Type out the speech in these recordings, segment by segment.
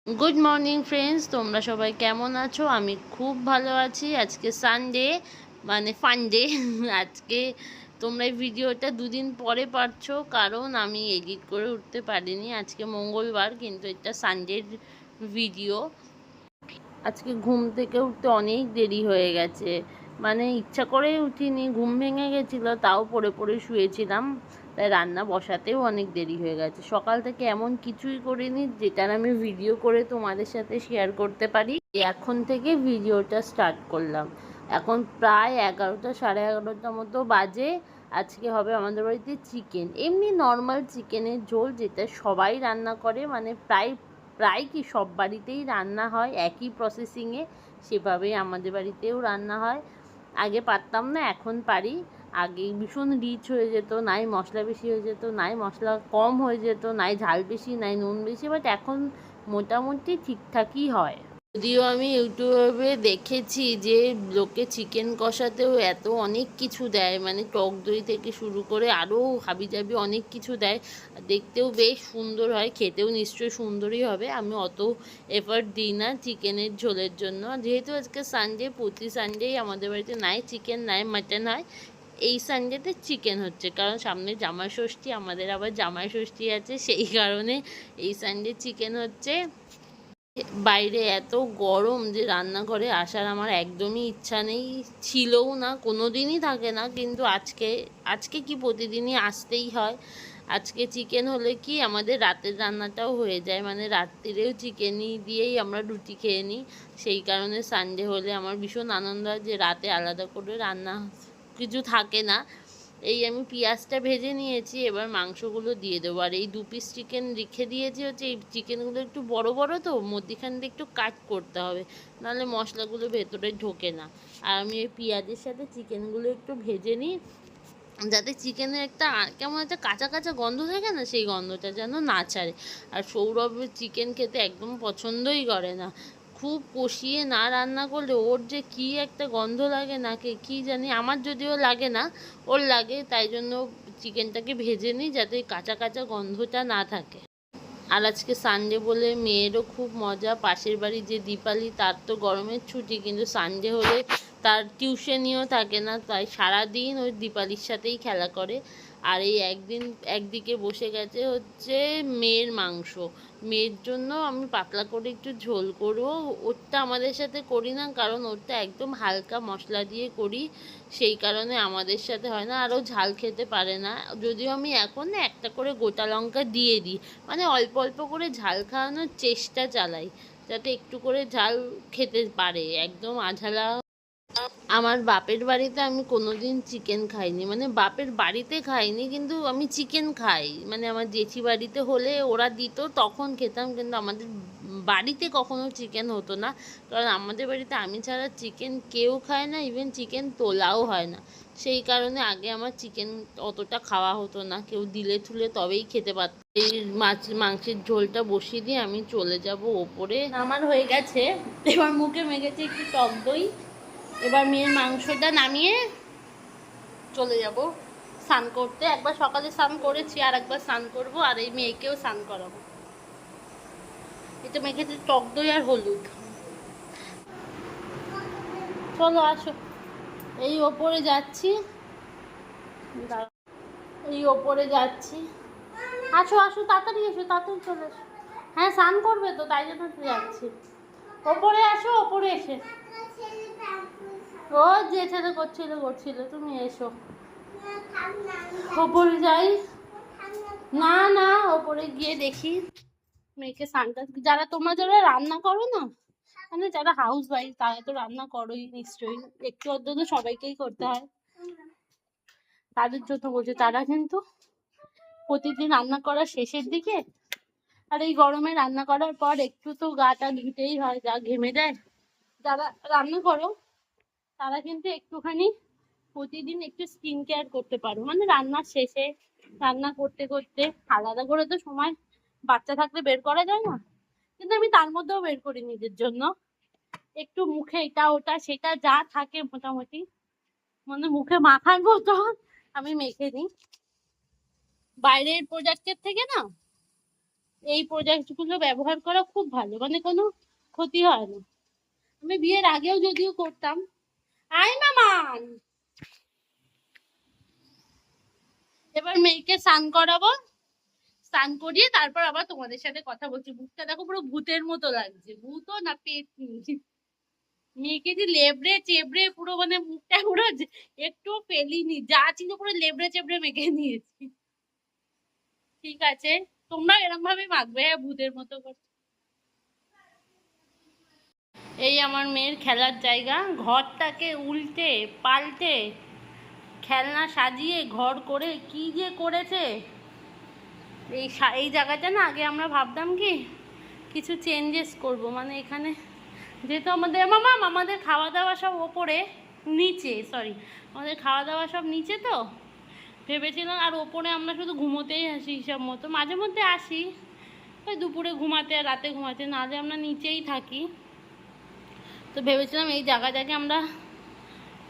Good morning friends, তোমরা সবাই কেমন আছো? আমি খুব ভালো আছি। আজকে সানডে, মানে ফান্ডে। আজকে তোমরা এই ভিডিওটা দুদিন পরে পাচ্ছো, কারণ আমি এডিট করে উঠতে পারিনি। আজকে মঙ্গলবার, কিন্তু এটা সানডের ভিডিও। আজকে ঘুম থেকে উঠতে অনেক দেরি হয়ে গেছে, মানে ইচ্ছা করে উঠিনি, ঘুম ভেঙে গেছিলো, তাও পড়ে পড়ে শুয়েছিলাম। তাই রান্না বসাতেও অনেক দেরি হয়ে গেছে। সকাল থেকে এমন কিছুই করিনি যেটার আমি ভিডিও করে তোমাদের সাথে শেয়ার করতে পারি। এখন থেকে ভিডিওটা স্টার্ট করলাম। এখন প্রায় 11টা, সাড়ে 11টা মতো বাজে। আজকে হবে আমাদের বাড়িতে চিকেন, এমনি নর্মাল চিকেনের ঝোল, যেটা সবাই রান্না করে, মানে প্রায় প্রায় কি সব বাড়িতেই রান্না হয় একই প্রসেসিংয়ে। সেভাবেই আমাদের বাড়িতেও রান্না হয়। আগে পারতাম না, এখন পারি। আগে ভীষণ রিচ হয়ে যেত, নাই মশলা বেশি হয়ে যেত, নাই মশলা কম হয়ে যেত, নাই ঝাল বেশি, নাই নুন বেশি, বাট এখন মোটামুটি ঠিকঠাকই হয়। যদিও আমি ইউটিউবে দেখেছি যে লোকে চিকেন কষাতেও এত অনেক কিছু দেয়, মানে টক দই থেকে শুরু করে আরও হাবিজাবি অনেক কিছু দেয়। দেখতেও বেশ সুন্দর হয়, খেতেও নিশ্চয়ই সুন্দরই হবে। আমি অত এফার্ট দিই না চিকেনের ঝোলের জন্য। যেহেতু আজকে সানডে, প্রতি সানডেই আমাদের বাড়িতে নাই চিকেন নাই মাটন হয়। এই সানডেতে চিকেন হচ্ছে, কারণ সামনে জামাই ষষ্ঠী, আমাদের আবার জামাই ষষ্ঠী আছে, সেই কারণে এই সানডে চিকেন হচ্ছে। বাইরে এত গরম যে রান্নাঘরে আসার আমার একদমই ইচ্ছা নেই, ছিলও না, কোনো দিনই থাকে না, কিন্তু আজকে আজকে কি প্রতিদিনই আসতেই হয়। আজকে চিকেন হলে কি আমাদের রাতের রান্নাটাও হয়ে যায়, মানে রাত্রিরেও চিকেনই দিয়েই আমরা রুটি খেয়ে নিই। সেই কারণে সানডে হলে আমার ভীষণ আনন্দ হয় যে রাতে আলাদা করে রান্না কিছু থাকে না। এই আমি পেঁয়াজটা ভেজে নিয়েছি, এবার মাংসগুলো দিয়ে দেবো। আর এই 2 পিস চিকেন রেখে দিয়েছি হচ্ছে, এই চিকেনগুলো একটু বড় বড় তো, মধ্যিখান দিয়ে একটু কাট করতে হবে, নাহলে মশলাগুলো ভেতরে ঢোকে না। আর আমি ওই পেঁয়াজের সাথে চিকেনগুলো একটু ভেজে নিই, যাতে চিকেনের একটা কেমন একটা কাঁচা কাঁচা গন্ধ থাকে না, সেই গন্ধটা যেন না ছাড়ে। আর সৌরভের চিকেন খেতে একদম পছন্দই করে না। খুব কষিয়ে না রান্না করলে ওর যে কী একটা গন্ধ লাগে নাকে, কী জানি, আমার যদিও লাগে না, ওর লাগে। তাই জন্য চিকেনটাকে ভেজে নিই যাতে কাঁচা কাঁচা গন্ধটা না থাকে। আর আজকে সানডে বলে মেয়েরও খুব মজা। পাশের বাড়ি যে দীপালি, তার তো গরমের ছুটি, কিন্তু সানডে হলে তার টিউশনিও থাকে না, তাই সারাদিন ওই দীপালির সাথেই খেলা করে। আর এই একদিকে বসে গেছে হচ্ছে মেয়ের মাংস। মেয়ের জন্য আমি পাতলা করে একটু ঝোল করবো। ওরটা আমাদের সাথে করি না, কারণ ওরটা একদম হালকা মশলা দিয়ে করি, সেই কারণে আমাদের সাথে হয় না। আরও ঝাল খেতে পারে না, যদিও আমি এখন না একটা করে গোটা লঙ্কা দিয়ে দিই, মানে অল্প অল্প করে ঝাল খাওয়ানোর চেষ্টা চালাই, যাতে একটু করে ঝাল খেতে পারে, একদম আঝালা। আমার বাপের বাড়িতে আমি কোনোদিন চিকেন খাইনি, মানে বাপের বাড়িতে খাইনি, কিন্তু আমি চিকেন খাই, মানে আমার জেঠি বাড়িতে হলে ওরা দিত তখন খেতাম, কিন্তু আমাদের বাড়িতে কখনো চিকেন হতো না, কারণ আমাদের বাড়িতে আমি ছাড়া চিকেন কেউ খায় না, ইভেন চিকেন তোলাও হয় না। সেই কারণে আগে আমার চিকেন অতটা খাওয়া হতো না, কেউ দিলে থুলে তবেই খেতে পারত। এই মাংসের ঝোলটা বসিয়ে দিয়ে আমি চলে যাব ওপরে। আমার হয়ে গেছে, এবার মুখে মেখেছে একটু টক দই। এবার মেয়ের মাংসটা নামিয়ে চলে যাব স্নান করতে। একবার সকালে স্নান করেছি, আর একবার স্নান করবো, আর এই মেয়েকেও স্নান করাবো। এটা মেখেছে টক দই আর হলুদ। চলো আসো, এই ওপরে যাচ্ছি, এই ওপরে যাচ্ছি। আসো আসো, তাড়াতাড়ি এসো, তাড়াতাড়ি চলে এসো। হ্যাঁ, স্নান করবে তো, তাই জন্য তো যাচ্ছি। ওপরে আসো, ওপরে এসে ও যে ছেলে করছিল, তুমি এসো ওপরে যাই। না না, ওপরে গিয়ে দেখি মেয়েকে স্নানটা, যারা রান্না করো না, মানে যারা হাউস ওয়াইফ, তারা তো রান্না করোই নিশ্চয়ই, একটু অন্তত সবাইকেই করতে হয়। তাদের জন্য বলছে, তারা কিন্তু প্রতিদিন রান্না করার শেষের দিকে আর এই গরমে রান্না করার পর একটু তো গাটা ধুতেই হয়, যা ঘেমে যায়। যারা রান্না করো তারা কিন্তু একটুখানি প্রতিদিন একটু স্কিন কেয়ার করতে পারো, মানে রান্নার শেষে, রান্না করতে করতে। আলাদা করে তো সময় বাচ্চা থাকলে বের করা যায় না, কিন্তু আমি তার মধ্যেও বের করি নিজের জন্য। একটু মুখে এটা ওটা সেটা যা থাকে মোটামুটি, মানে মুখে মাখার মতো আমি মেখে নিই। বাইরের প্রোডাক্টের থেকে না এই প্রোডাক্টগুলো ব্যবহার করা খুব ভালো, মানে কোনো ক্ষতি হয় না। আমি বিয়ের আগেও যদিও করতাম। আয় মামান, এবার মেয়েকে স্নান করাবো, স্নান করিয়ে তারপর আবার তোমাদের সাথে কথা বলছি। মুখটা দেখো পুরো ভূতের মতো লাগছে, ভূতও না পেতনি। মেয়েকে যে লেবড়ে চেবড়ে পুরো, মানে মুখটা পুরো একটু ফেলিনি, যা ছিল পুরো লেবড়ে চেবড়ে মেখে নিয়েছি। ঠিক আছে, তোমরা এরকম ভাবে মাখবে, হ্যাঁ, ভূতের মতো করে। এই আমার মেয়ের খেলার জায়গা, ঘরটাকে উল্টে পাল্টে খেলনা সাজিয়ে ঘর করে কি যে করেছে। এই জায়গাটা না, আগে আমরা ভাবতাম কি কিছু চেঞ্জেস করব, মানে এখানে যেহেতু আমাদের খাওয়া দাওয়া সব ওপরে, নিচে সরি, আমাদের খাওয়া দাওয়া সব নিচে, তো ভেবেছিলাম আর ওপরে আমরা শুধু ঘুমোতেই আসি হিসাব মতো, মাঝে মধ্যে আসি ওই দুপুরে ঘুমাতে আর রাতে ঘুমাতে, নাহলে আমরা নিচেই থাকি। তো ভেবেছিলাম এই জায়গাটাকে আমরা,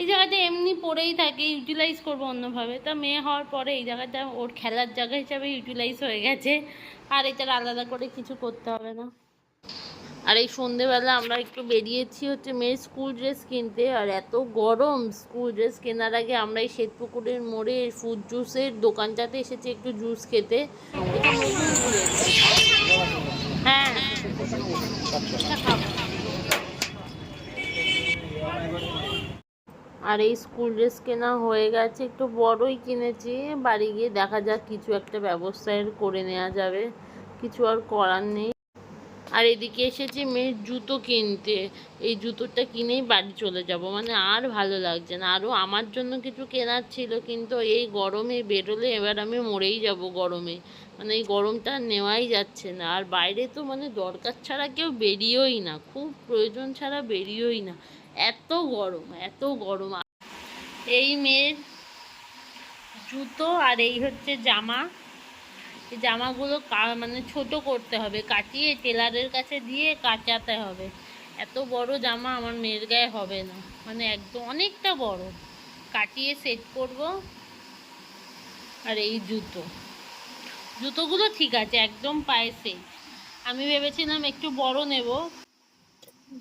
এই জায়গাটা এমনি পড়েই থাকে, ইউটিলাইজ করবো অন্যভাবে। তা মেয়ে হওয়ার পরে এই জায়গাটা ওর খেলার জায়গা হিসাবে ইউটিলাইজ হয়ে গেছে, আর এটার আলাদা করে কিছু করতে হবে না। আর এই সন্ধেবেলা আমরা একটু বেরিয়েছি হচ্ছে মেয়ের স্কুল ড্রেস কিনতে, আর এত গরম, স্কুল ড্রেস কেনার আগে আমরা এই শ্বেতপুকুরের মোড়ে ফ্রুট জুসের দোকানটাতে এসেছি একটু জুস খেতে। হ্যাঁ, আর এই স্কুল ড্রেস কেনা হয়ে গেছে, একটু বড়ই কিনেছি, বাড়ি গিয়ে দেখা যাক কিছু একটা ব্যবস্থা করে নেওয়া যাবে, কিছু আর করার নেই। আর এদিকে এসেছি মেয়ের জুতো কিনতে, এই জুতোটা কিনেই বাড়ি চলে যাব, মানে আর ভালো লাগছে না। আরও আমার জন্য কিছু কেনার ছিল, কিন্তু এই গরমে বেরোলে এবার আমি মরেই যাব গরমে, মানে এই গরমটা নেওয়াই যাচ্ছে না। আর বাইরে তো মানে দরকার ছাড়া কেউ বেরিয়েই না, খুব প্রয়োজন ছাড়া বেরিয়েই না, এত গরম এত গরম। এই মেয়ের জুতো আর এই হচ্ছে জামা, এই জামাগুলো মানে ছোট করতে হবে, কাটিয়ে টেলারের কাছে দিয়ে কাটাতে হবে। এত বড় জামা আমার মেয়ের গায়ে হবে না, মানে একদম অনেকটা বড়, কাটিয়ে সেট করব। আর এই জুতোগুলো ঠিক আছে, একদম পায়ে সেট। আমি ভেবেছিলাম একটু বড় নেব,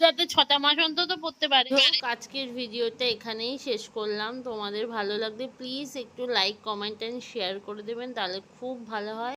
যাতে 6টা মাস অন্তত পড়তে পারে। আজকের ভিডিওটা এখানেই শেষ করলাম। তোমাদের ভালো লাগলে প্লিজ একটু লাইক কমেন্ট অ্যান্ড শেয়ার করে দেবেন, তাহলে খুব ভালো হয়।